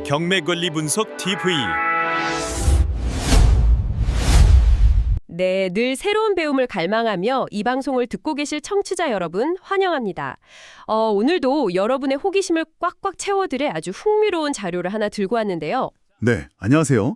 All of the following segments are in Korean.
경매 권리 분석 TV. 네, 늘 새로운 배움을 갈망하며 이 방송을 듣고 계실 청취자 여러분 환영합니다. 오늘도 여러분의 호기심을 꽉꽉 채워드릴 아주 흥미로운 자료를 하나 들고 왔는데요. 네, 안녕하세요.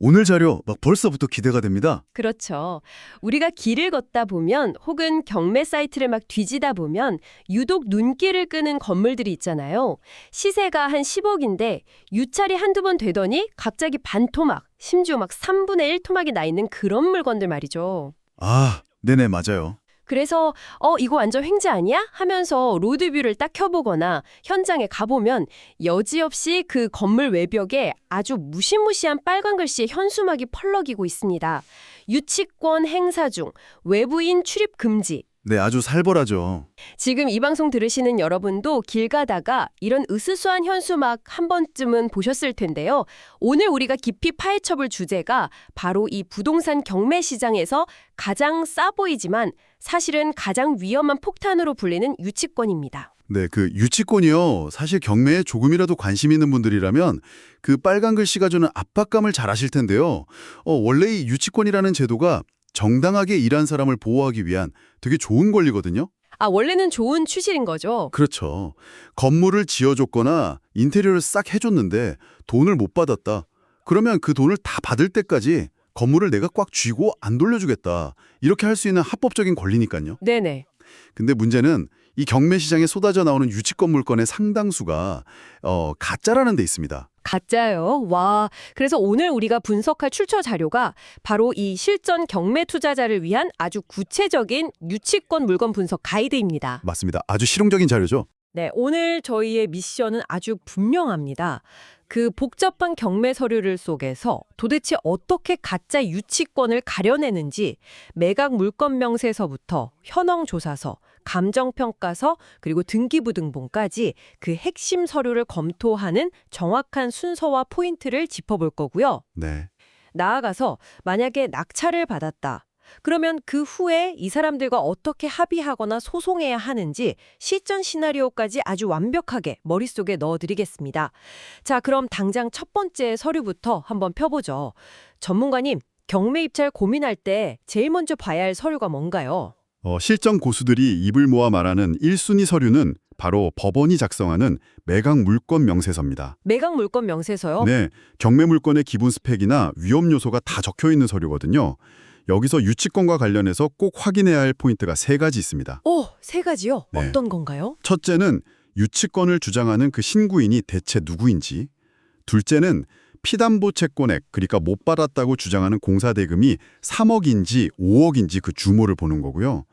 오늘 자료 벌써부터 기대가 됩니다. 그렇죠. 우리가 길을 걷다 보면 혹은 경매 사이트를 막 뒤지다 보면 유독 눈길을 끄는 건물들이 있잖아요. 시세가 한 10억인데 유찰이 한두 번 되더니 갑자기 반토막, 심지어 막 3분의 1 토막이 나 있는 그런 물건들 말이죠. 아, 네네, 맞아요. 그래서 이거 완전 횡재 아니야? 하면서 로드뷰를 딱 켜보거나 현장에 가보면 여지없이 그 건물 외벽에 아주 무시무시한 빨간 글씨의 현수막이 펄럭이고 있습니다. 유치권 행사 중, 외부인 출입 금지. 네, 아주 살벌하죠. 지금 이 방송 들으시는 여러분도 길 가다가 이런 으스스한 현수막 한 번쯤은 보셨을 텐데요. 오늘 우리가 깊이 파헤쳐볼 주제가 바로 이 부동산 경매 시장에서 가장 싸 보이지만 사실은 가장 위험한 폭탄으로 불리는 유치권입니다. 네, 그 유치권이요. 사실 경매에 조금이라도 관심 있는 분들이라면 그 빨간 글씨가 주는 압박감을 잘 아실 텐데요. 원래 이 유치권이라는 제도가 정당하게 일한 사람을 보호하기 위한 되게 좋은 권리거든요. 원래는 좋은 추실인 거죠. 그렇죠. 건물을 지어줬거나 인테리어를 싹 해줬는데 돈을 못 받았다. 그러면 그 돈을 다 받을 때까지 건물을 내가 꽉 쥐고 안 돌려주겠다. 이렇게 할 수 있는 합법적인 권리니까요. 네네. 근데 문제는 이 경매 시장에 쏟아져 나오는 유치권 물건의 상당수가 가짜라는 데 있습니다. 가짜요? 와, 그래서 오늘 우리가 분석할 출처 자료가 바로 이 실전 경매 투자자를 위한 아주 구체적인 유치권 물건 분석 가이드입니다. 맞습니다. 아주 실용적인 자료죠. 네, 오늘 저희의 미션은 아주 분명합니다. 그 복잡한 경매 서류를 속에서 도대체 어떻게 가짜 유치권을 가려내는지 매각 물건 명세서부터 현황 조사서, 감정평가서, 그리고 등기부등본까지 그 핵심 서류를 검토하는 정확한 순서와 포인트를 짚어볼 거고요. 네. 나아가서 만약에 낙찰을 받았다. 그러면 그 후에 이 사람들과 어떻게 합의하거나 소송해야 하는지 실전 시나리오까지 아주 완벽하게 머릿속에 넣어드리겠습니다. 자, 그럼 당장 첫 번째 서류부터 한번 펴보죠. 전문가님, 경매 입찰 고민할 때 제일 먼저 봐야 할 서류가 뭔가요? 실전 고수들이 입을 모아 말하는 1순위 서류는 바로 법원이 작성하는 매각 물건 명세서입니다. 매각 물건 명세서요? 네, 경매 물건의 기본 스펙이나 위험 요소가 다 적혀 있는 서류거든요. 여기서 유치권과 관련해서 꼭 확인해야 할 포인트가 3가지 있습니다. 세 가지요? 네. 어떤 건가요? 첫째는 유치권을 주장하는 그 신구인이 대체 누구인지, 둘째는 피담보 채권액, 그러니까 못 받았다고 주장하는 공사대금이 3억인지 5억인지 그 주모를 보는 거고요.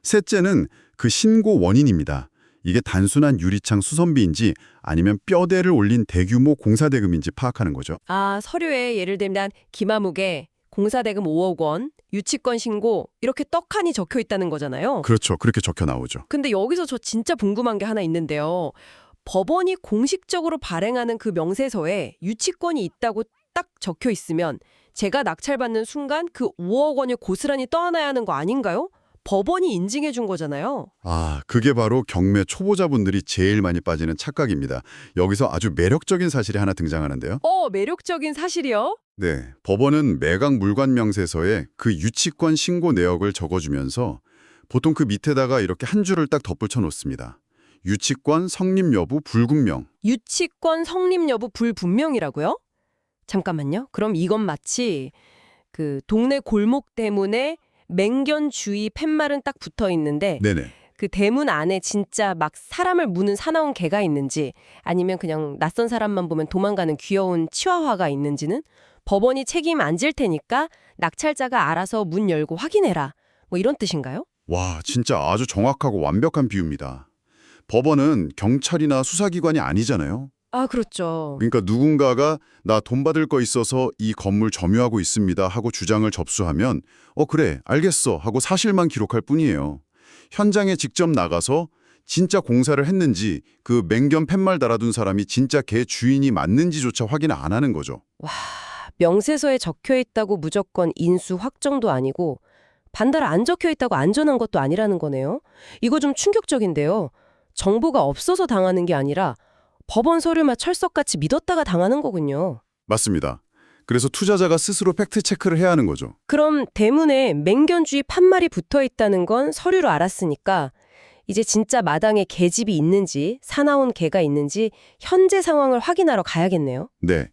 셋째는 그 신고 원인입니다. 이게 단순한 유리창 수선비인지 아니면 뼈대를 올린 대규모 공사대금인지 파악하는 거죠. 서류에 예를 들면 기마무게, 공사대금 5억 원, 유치권 신고 이렇게 떡하니 적혀 있다는 거잖아요. 그렇죠. 그렇게 적혀 나오죠. 근데 여기서 저 진짜 궁금한 게 하나 있는데요. 법원이 공식적으로 발행하는 그 명세서에 유치권이 있다고 딱 적혀 있으면 제가 낙찰받는 순간 그 5억 원이 고스란히 떠안아야 하는 거 아닌가요? 법원이 인증해 준 거잖아요. 그게 바로 경매 초보자분들이 제일 많이 빠지는 착각입니다. 여기서 아주 매력적인 사실이 하나 등장하는데요. 매력적인 사실이요? 네, 법원은 매각 물건 명세서에 그 유치권 신고 내역을 적어주면서 보통 그 밑에다가 이렇게 한 줄을 딱 덧붙여 놓습니다. 유치권 성립 여부 불분명. 유치권 성립 여부 불분명이라고요? 잠깐만요. 그럼 이건 마치 그 동네 골목 대문에 맹견 주의 팻말은 딱 붙어 있는데 네네. 그 대문 안에 진짜 막 사람을 무는 사나운 개가 있는지 아니면 그냥 낯선 사람만 보면 도망가는 귀여운 치와화가 있는지는 법원이 책임 안 질 테니까 낙찰자가 알아서 문 열고 확인해라. 뭐 이런 뜻인가요? 와, 진짜 아주 정확하고 완벽한 비유입니다. 법원은 경찰이나 수사기관이 아니잖아요. 그렇죠. 그러니까 누군가가 나 돈 받을 거 있어서 이 건물 점유하고 있습니다 하고 주장을 접수하면 그래, 알겠어 하고 사실만 기록할 뿐이에요. 현장에 직접 나가서 진짜 공사를 했는지 그 맹견 팻말 달아둔 사람이 진짜 개 주인이 맞는지조차 확인 안 하는 거죠. 와, 명세서에 적혀 있다고 무조건 인수 확정도 아니고 반대로 안 적혀 있다고 안전한 것도 아니라는 거네요. 이거 좀 충격적인데요. 정보가 없어서 당하는 게 아니라 법원 서류만 철석같이 믿었다가 당하는 거군요. 맞습니다. 그래서 투자자가 스스로 팩트체크를 해야 하는 거죠. 그럼 대문에 맹견주의 판말이 붙어 있다는 건 서류로 알았으니까 이제 진짜 마당에 개집이 있는지 사나운 개가 있는지 현재 상황을 확인하러 가야겠네요. 네,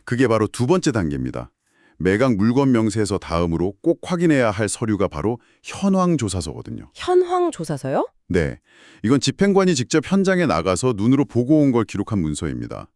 그게 바로 두 번째 단계입니다. 매각 물건 명세서 다음으로 꼭 확인해야 할 서류가 바로 현황조사서거든요. 현황조사서요? 네, 이건 집행관이 직접 현장에 나가서 눈으로 보고 온 걸 기록한 문서입니다.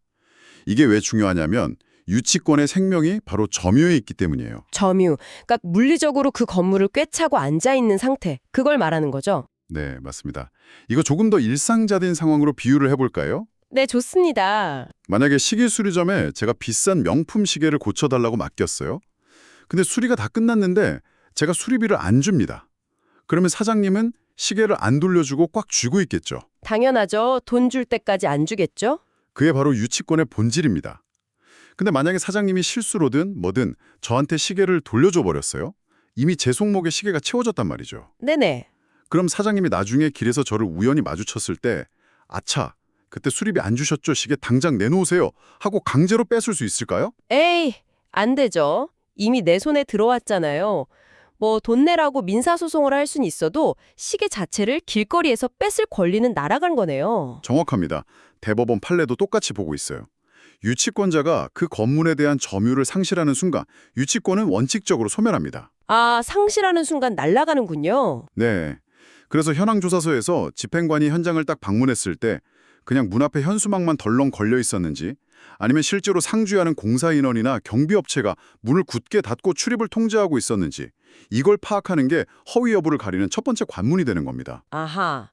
이게 왜 중요하냐면 유치권의 생명이 바로 점유에 있기 때문이에요. 점유, 그러니까 물리적으로 그 건물을 꿰차고 앉아있는 상태, 그걸 말하는 거죠? 네, 맞습니다. 이거 조금 더 일상자된 상황으로 비유를 해볼까요? 네, 좋습니다. 만약에 시계 수리점에 제가 비싼 명품 시계를 고쳐달라고 맡겼어요. 근데 수리가 다 끝났는데 제가 수리비를 안 줍니다. 그러면 사장님은 시계를 안 돌려주고 꽉 쥐고 있겠죠. 당연하죠. 돈 줄 때까지 안 주겠죠? 그게 바로 유치권의 본질입니다. 근데 만약에 사장님이 실수로든 뭐든 저한테 시계를 돌려줘 버렸어요. 이미 제 손목에 시계가 채워졌단 말이죠. 네네. 그럼 사장님이 나중에 길에서 저를 우연히 마주쳤을 때 아차, 그때 수리비 안 주셨죠? 시계 당장 내놓으세요. 하고 강제로 뺏을 수 있을까요? 에이, 안 되죠. 이미 내 손에 들어왔잖아요. 뭐 돈 내라고 민사소송을 할 순 있어도 시계 자체를 길거리에서 뺏을 권리는 날아간 거네요. 정확합니다. 대법원 판례도 똑같이 보고 있어요. 유치권자가 그 건물에 대한 점유를 상실하는 순간 유치권은 원칙적으로 소멸합니다. 아, 상실하는 순간 날아가는군요. 네. 그래서 현황조사서에서 집행관이 현장을 딱 방문했을 때 그냥 문 앞에 현수막만 덜렁 걸려 있었는지 아니면 실제로 상주하는 공사인원이나 경비업체가 문을 굳게 닫고 출입을 통제하고 있었는지 이걸 파악하는 게 허위 여부를 가리는 첫 번째 관문이 되는 겁니다. 아하.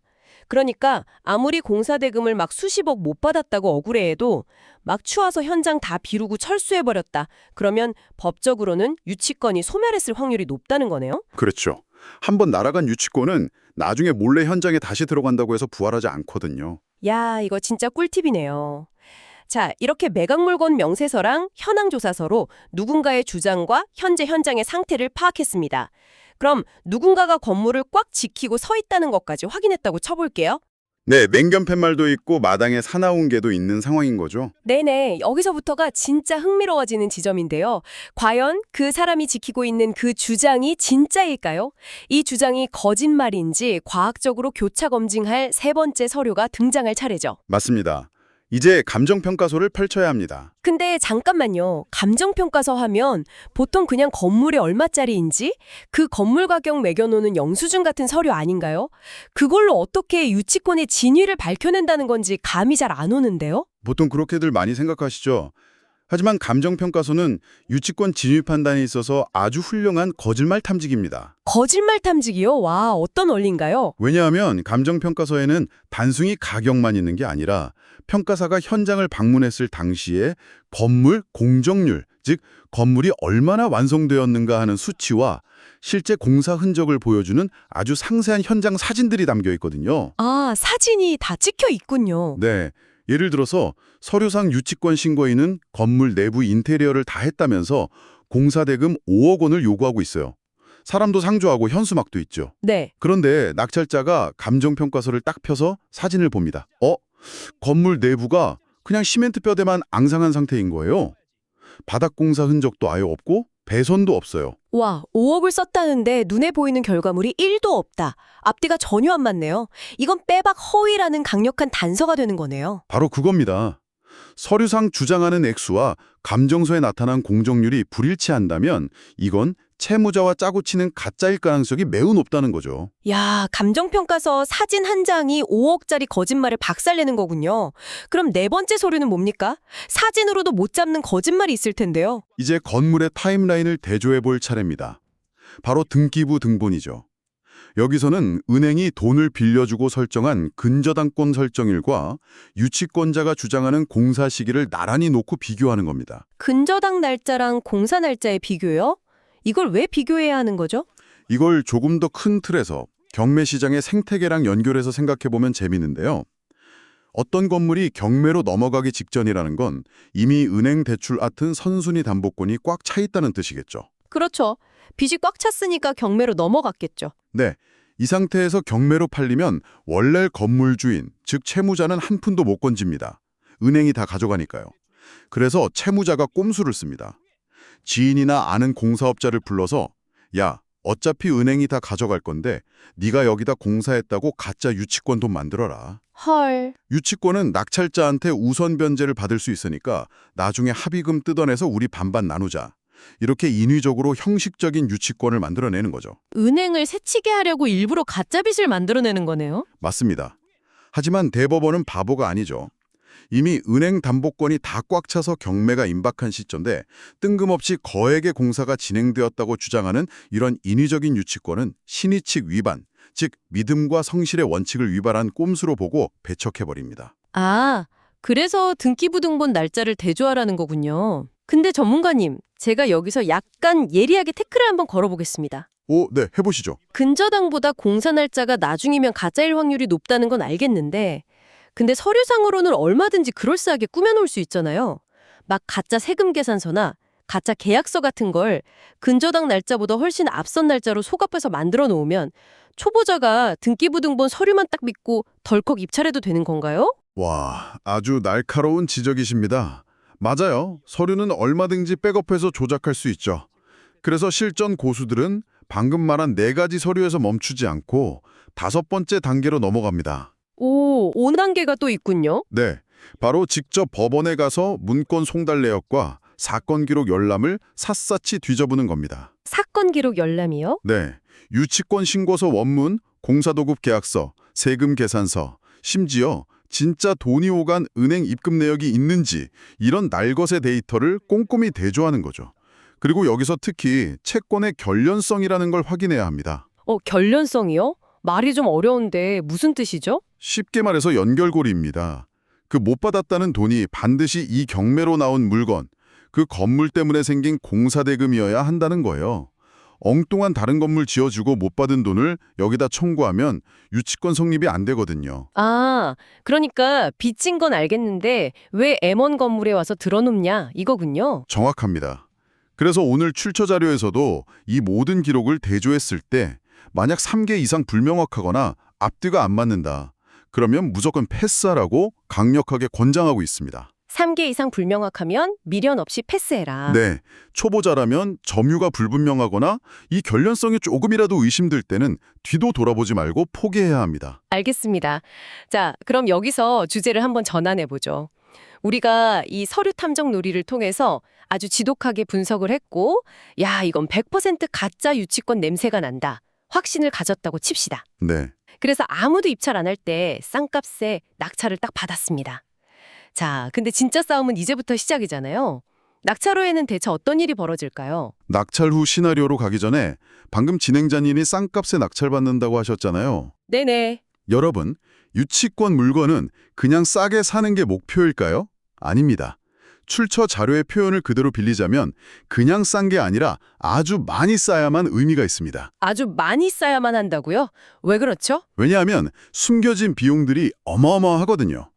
그러니까 아무리 공사대금을 막 수십억 못 받았다고 억울해해도 막 추워서 현장 다 비루고 철수해버렸다. 그러면 법적으로는 유치권이 소멸했을 확률이 높다는 거네요? 그렇죠. 한번 날아간 유치권은 나중에 몰래 현장에 다시 들어간다고 해서 부활하지 않거든요. 야, 이거 진짜 꿀팁이네요. 자, 이렇게 매각물건 명세서랑 현황조사서로 누군가의 주장과 현재 현장의 상태를 파악했습니다. 그럼 누군가가 건물을 꽉 지키고 서 있다는 것까지 확인했다고 쳐볼게요. 네, 맹견 팻말도 있고 마당에 사나운 개도 있는 상황인 거죠. 네네, 여기서부터가 진짜 흥미로워지는 지점인데요. 과연 그 사람이 지키고 있는 그 주장이 진짜일까요? 이 주장이 거짓말인지 과학적으로 교차 검증할 세 번째 서류가 등장할 차례죠. 맞습니다. 이제 감정평가서를 펼쳐야 합니다. 근데 잠깐만요. 감정평가서 하면 보통 그냥 건물이 얼마짜리인지 그 건물 가격 매겨놓는 영수증 같은 서류 아닌가요? 그걸로 어떻게 유치권의 진위를 밝혀낸다는 건지 감이 잘 안 오는데요? 보통 그렇게들 많이 생각하시죠. 하지만 감정평가서는 유치권 진위 판단에 있어서 아주 훌륭한 거짓말 탐지기입니다. 거짓말 탐지기요? 와, 어떤 원리인가요? 왜냐하면 감정평가서에는 단순히 가격만 있는 게 아니라 평가사가 현장을 방문했을 당시에 건물 공정률, 즉 건물이 얼마나 완성되었는가 하는 수치와 실제 공사 흔적을 보여주는 아주 상세한 현장 사진들이 담겨 있거든요. 아, 사진이 다 찍혀 있군요. 네, 예를 들어서 서류상 유치권 신고인은 건물 내부 인테리어를 다 했다면서 공사대금 5억 원을 요구하고 있어요. 사람도 상주하고 현수막도 있죠. 네. 그런데 낙찰자가 감정평가서를 딱 펴서 사진을 봅니다. 건물 내부가 그냥 시멘트 뼈대만 앙상한 상태인 거예요. 바닥 공사 흔적도 아예 없고 배선도 없어요. 와, 5억을 썼다는데 눈에 보이는 결과물이 1도 없다. 앞뒤가 전혀 안 맞네요. 이건 빼박 허위라는 강력한 단서가 되는 거네요. 바로 그겁니다. 서류상 주장하는 액수와 감정서에 나타난 공정률이 불일치한다면 이건 채무자와 짜고 치는 가짜일 가능성이 매우 높다는 거죠. 야, 감정평가서 사진 한 장이 5억짜리 거짓말을 박살내는 거군요. 그럼 네 번째 서류는 뭡니까? 사진으로도 못 잡는 거짓말이 있을 텐데요. 이제 건물의 타임라인을 대조해 볼 차례입니다. 바로 등기부 등본이죠. 여기서는 은행이 돈을 빌려주고 설정한 근저당권 설정일과 유치권자가 주장하는 공사 시기를 나란히 놓고 비교하는 겁니다. 근저당 날짜랑 공사 날짜의 비교요? 이걸 왜 비교해야 하는 거죠? 이걸 조금 더 큰 틀에서 경매 시장의 생태계랑 연결해서 생각해보면 재미있는데요. 어떤 건물이 경매로 넘어가기 직전이라는 건 이미 은행 대출 같은 선순위 담보권이 꽉 차 있다는 뜻이겠죠. 그렇죠. 빚이 꽉 찼으니까 경매로 넘어갔겠죠. 네, 이 상태에서 경매로 팔리면 원래 건물 주인, 즉 채무자는 한 푼도 못 건집니다. 은행이 다 가져가니까요. 그래서 채무자가 꼼수를 씁니다. 지인이나 아는 공사업자를 불러서 야, 어차피 은행이 다 가져갈 건데 네가 여기다 공사했다고 가짜 유치권 돈 만들어라. 헐. 유치권은 낙찰자한테 우선 변제를 받을 수 있으니까 나중에 합의금 뜯어내서 우리 반반 나누자. 이렇게 인위적으로 형식적인 유치권을 만들어내는 거죠. 은행을 새치게 하려고 일부러 가짜 빚을 만들어내는 거네요. 맞습니다. 하지만 대법원은 바보가 아니죠. 이미 은행 담보권이 다 꽉 차서 경매가 임박한 시점인데 뜬금없이 거액의 공사가 진행되었다고 주장하는 이런 인위적인 유치권은 신의칙 위반, 즉 믿음과 성실의 원칙을 위반한 꼼수로 보고 배척해버립니다. 아, 그래서 등기부등본 날짜를 대조하라는 거군요. 근데 전문가님, 제가 여기서 약간 예리하게 태클을 한번 걸어보겠습니다. 네, 해보시죠. 근저당보다 공사 날짜가 나중이면 가짜일 확률이 높다는 건 알겠는데 근데 서류상으로는 얼마든지 그럴싸하게 꾸며놓을 수 있잖아요. 막 가짜 세금 계산서나 가짜 계약서 같은 걸 근저당 날짜보다 훨씬 앞선 날짜로 속압해서 만들어 놓으면 초보자가 등기부등본 서류만 딱 믿고 덜컥 입찰해도 되는 건가요? 와, 아주 날카로운 지적이십니다. 맞아요. 서류는 얼마든지 백업해서 조작할 수 있죠. 그래서 실전 고수들은 방금 말한 4가지 서류에서 멈추지 않고 5번째 단계로 넘어갑니다. 오, 5단계가 또 있군요. 네, 바로 직접 법원에 가서 문건 송달 내역과 사건 기록 열람을 샅샅이 뒤져보는 겁니다. 사건 기록 열람이요? 네, 유치권 신고서 원문, 공사도급 계약서, 세금 계산서, 심지어 진짜 돈이 오간 은행 입금 내역이 있는지 이런 날것의 데이터를 꼼꼼히 대조하는 거죠. 그리고 여기서 특히 채권의 결련성이라는 걸 확인해야 합니다. 결련성이요? 말이 좀 어려운데 무슨 뜻이죠? 쉽게 말해서 연결고리입니다. 그 못 받았다는 돈이 반드시 이 경매로 나온 물건, 그 건물 때문에 생긴 공사대금이어야 한다는 거예요. 엉뚱한 다른 건물 지어주고 못 받은 돈을 여기다 청구하면 유치권 성립이 안 되거든요. 아, 그러니까 빚진 건 알겠는데 왜 M1 건물에 와서 들어놓냐 이거군요. 정확합니다. 그래서 오늘 출처 자료에서도 이 모든 기록을 대조했을 때 만약 3개 이상 불명확하거나 앞뒤가 안 맞는다. 그러면 무조건 패스하라고 강력하게 권장하고 있습니다. 3개 이상 불명확하면 미련 없이 패스해라. 네, 초보자라면 점유가 불분명하거나 이 결련성이 조금이라도 의심될 때는 뒤도 돌아보지 말고 포기해야 합니다. 알겠습니다. 자, 그럼 여기서 주제를 한번 전환해보죠. 우리가 이 서류 탐정 놀이를 통해서 아주 지독하게 분석을 했고 야, 이건 100% 가짜 유치권 냄새가 난다. 확신을 가졌다고 칩시다. 네, 그래서 아무도 입찰 안 할 때 싼값에 낙찰을 딱 받았습니다. 자, 근데 진짜 싸움은 이제부터 시작이잖아요. 낙찰 후에는 대체 어떤 일이 벌어질까요? 낙찰 후 시나리오로 가기 전에 방금 진행자님이 싼값에 낙찰받는다고 하셨잖아요. 네네. 여러분, 유치권 물건은 그냥 싸게 사는 게 목표일까요? 아닙니다. 출처 자료의 표현을 그대로 빌리자면 그냥 싼 게 아니라 아주 많이 싸야만 의미가 있습니다. 아주 많이 싸야만 한다고요? 왜 그렇죠? 왜냐하면 숨겨진 비용들이 어마어마하거든요.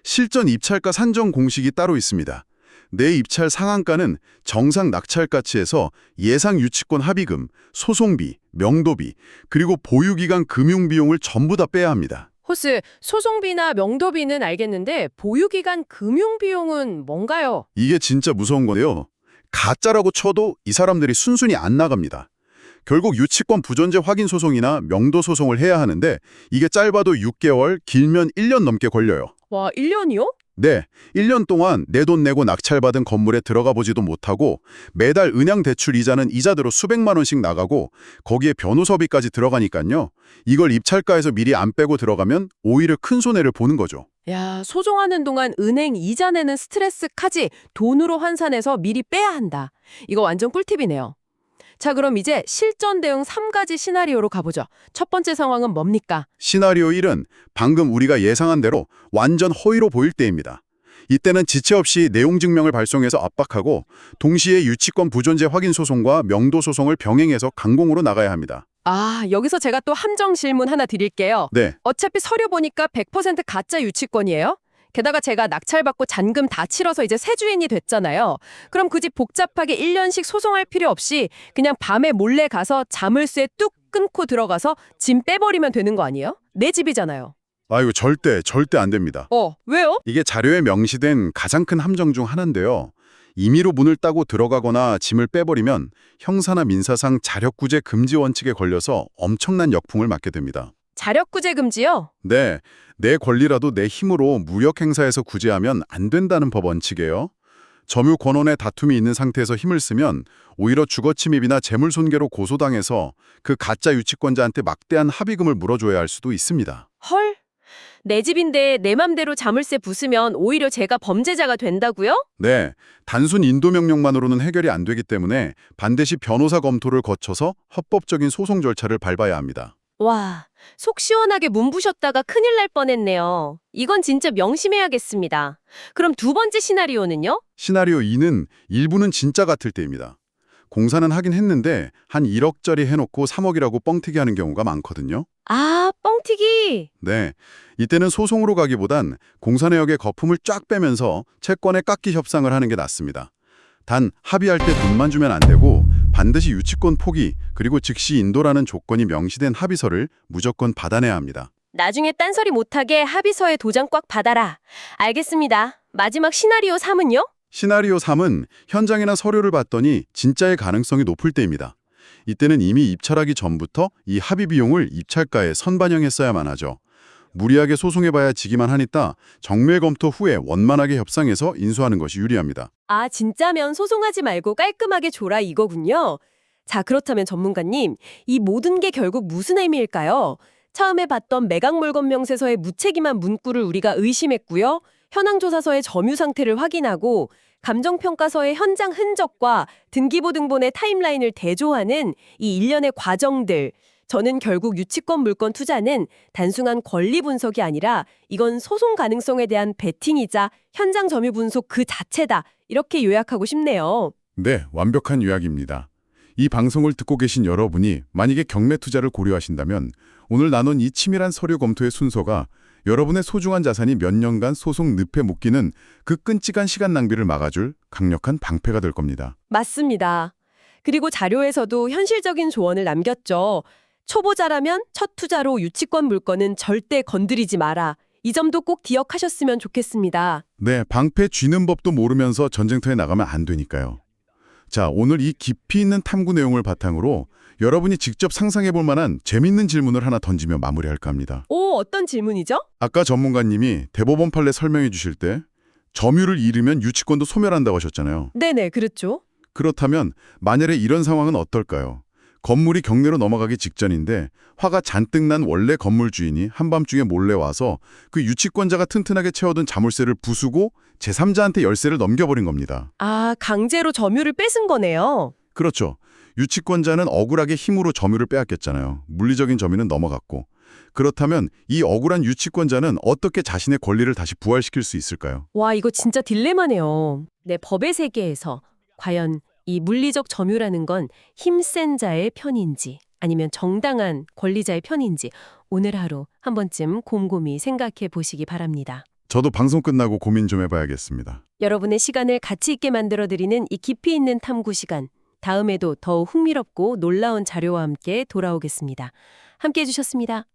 실전 입찰가 산정 공식이 따로 있습니다. 내 입찰 상한가는 정상 낙찰가치에서 예상 유치권 합의금, 소송비, 명도비, 그리고 보유기간 금융비용을 전부 다 빼야 합니다. 호스, 소송비나 명도비는 알겠는데 보유기간 금융비용은 뭔가요? 이게 진짜 무서운 건데요. 가짜라고 쳐도 이 사람들이 순순히 안 나갑니다. 결국 유치권 부존재 확인 소송이나 명도 소송을 해야 하는데 이게 짧아도 6개월, 길면 1년 넘게 걸려요. 와, 1년이요? 네, 1년 동안 내 돈 내고 낙찰받은 건물에 들어가 보지도 못하고 매달 은행 대출 이자는 이자대로 수백만 원씩 나가고 거기에 변호사비까지 들어가니까요. 이걸 입찰가에서 미리 안 빼고 들어가면 오히려 큰 손해를 보는 거죠. 야, 소송하는 동안 은행 이자 내는 스트레스까지 돈으로 환산해서 미리 빼야 한다. 이거 완전 꿀팁이네요. 자, 그럼 이제 실전 대응 3가지 시나리오로 가보죠. 첫 번째 상황은 뭡니까? 시나리오 1은 방금 우리가 예상한 대로 완전 허위로 보일 때입니다. 이때는 지체 없이 내용 증명을 발송해서 압박하고 동시에 유치권 부존재 확인 소송과 명도 소송을 병행해서 강공으로 나가야 합니다. 아, 여기서 제가 또 함정 질문 하나 드릴게요. 네, 어차피 서류 보니까 100% 가짜 유치권이에요. 게다가 제가 낙찰받고 잔금 다 치러서 이제 새 주인이 됐잖아요. 그럼 굳이 복잡하게 1년씩 소송할 필요 없이 그냥 밤에 몰래 가서 자물쇠 뚝 끊고 들어가서 짐 빼버리면 되는 거 아니에요? 내 집이잖아요. 이거 절대 안 됩니다. 왜요? 이게 자료에 명시된 가장 큰 함정 중 하나인데요. 임의로 문을 따고 들어가거나 짐을 빼버리면 형사나 민사상 자력구제 금지 원칙에 걸려서 엄청난 역풍을 맞게 됩니다. 자력구제 금지요? 네, 내 권리라도 내 힘으로 무력 행사에서 구제하면 안 된다는 법 원칙이에요. 점유 권원의 다툼이 있는 상태에서 힘을 쓰면 오히려 주거침입이나 재물손괴로 고소당해서 그 가짜 유치권자한테 막대한 합의금을 물어줘야 할 수도 있습니다. 헐. 내 집인데 내 맘대로 자물쇠 부수면 오히려 제가 범죄자가 된다고요? 네, 단순 인도명령만으로는 해결이 안 되기 때문에 반드시 변호사 검토를 거쳐서 합법적인 소송 절차를 밟아야 합니다. 와, 속 시원하게 문부셨다가 큰일 날 뻔했네요. 이건 진짜 명심해야겠습니다. 그럼 두 번째 시나리오는요? 시나리오 2는 일부는 진짜 같을 때입니다. 공사는 하긴 했는데 한 1억짜리 해놓고 3억이라고 뻥튀기 하는 경우가 많거든요. 아, 뻥튀기. 네, 이때는 소송으로 가기보단 공사 내역의 거품을 쫙 빼면서 채권의 깎기 협상을 하는 게 낫습니다. 단 합의할 때 돈만 주면 안 되고 반드시 유치권 포기 그리고 즉시 인도라는 조건이 명시된 합의서를 무조건 받아내야 합니다. 나중에 딴소리 못하게 합의서에 도장 꽉 받아라. 알겠습니다. 마지막 시나리오 3은요? 시나리오 3은 현장이나 서류를 봤더니 진짜의 가능성이 높을 때입니다. 이때는 이미 입찰하기 전부터 이 합의 비용을 입찰가에 선반영했어야만 하죠. 무리하게 소송해봐야 지기만 하니까 정밀 검토 후에 원만하게 협상해서 인수하는 것이 유리합니다. 아, 진짜면 소송하지 말고 깔끔하게 줘라 이거군요. 자, 그렇다면 전문가님, 이 모든 게 결국 무슨 의미일까요? 처음에 봤던 매각물건 명세서의 무책임한 문구를 우리가 의심했고요. 현황조사서의 점유 상태를 확인하고 감정평가서의 현장 흔적과 등기부등본의 타임라인을 대조하는 이 일련의 과정들. 저는 결국 유치권 물건 투자는 단순한 권리 분석이 아니라 이건 소송 가능성에 대한 베팅이자 현장 점유 분석 그 자체다. 이렇게 요약하고 싶네요. 네, 완벽한 요약입니다. 이 방송을 듣고 계신 여러분이 만약에 경매 투자를 고려하신다면 오늘 나눈 이 치밀한 서류 검토의 순서가 여러분의 소중한 자산이 몇 년간 소송 늪에 묶이는 그 끔찍한 시간 낭비를 막아줄 강력한 방패가 될 겁니다. 맞습니다. 그리고 자료에서도 현실적인 조언을 남겼죠. 초보자라면 첫 투자로 유치권 물건은 절대 건드리지 마라. 이 점도 꼭 기억하셨으면 좋겠습니다. 네, 방패 쥐는 법도 모르면서 전쟁터에 나가면 안 되니까요. 자, 오늘 이 깊이 있는 탐구 내용을 바탕으로 여러분이 직접 상상해 볼 만한 재밌는 질문을 하나 던지며 마무리할까 합니다. 오, 어떤 질문이죠? 아까 전문가님이 대법원 판례 설명해 주실 때 점유를 잃으면 유치권도 소멸한다고 하셨잖아요. 네네, 그렇죠. 그렇다면 만약에 이런 상황은 어떨까요? 건물이 경매로 넘어가기 직전인데 화가 잔뜩 난 원래 건물 주인이 한밤중에 몰래 와서 그 유치권자가 튼튼하게 채워둔 자물쇠를 부수고 제3자한테 열쇠를 넘겨버린 겁니다. 아, 강제로 점유를 뺏은 거네요. 그렇죠. 유치권자는 억울하게 힘으로 점유를 빼앗겼잖아요. 물리적인 점유는 넘어갔고. 그렇다면 이 억울한 유치권자는 어떻게 자신의 권리를 다시 부활시킬 수 있을까요? 와, 이거 진짜 딜레마네요. 네, 법의 세계에서 과연 이 물리적 점유라는 건 힘센 자의 편인지 아니면 정당한 권리자의 편인지 오늘 하루 한 번쯤 곰곰이 생각해 보시기 바랍니다. 저도 방송 끝나고 고민 좀 해봐야겠습니다. 여러분의 시간을 가치 있게 만들어드리는 이 깊이 있는 탐구 시간. 다음에도 더욱 흥미롭고 놀라운 자료와 함께 돌아오겠습니다. 함께해 주셨습니다.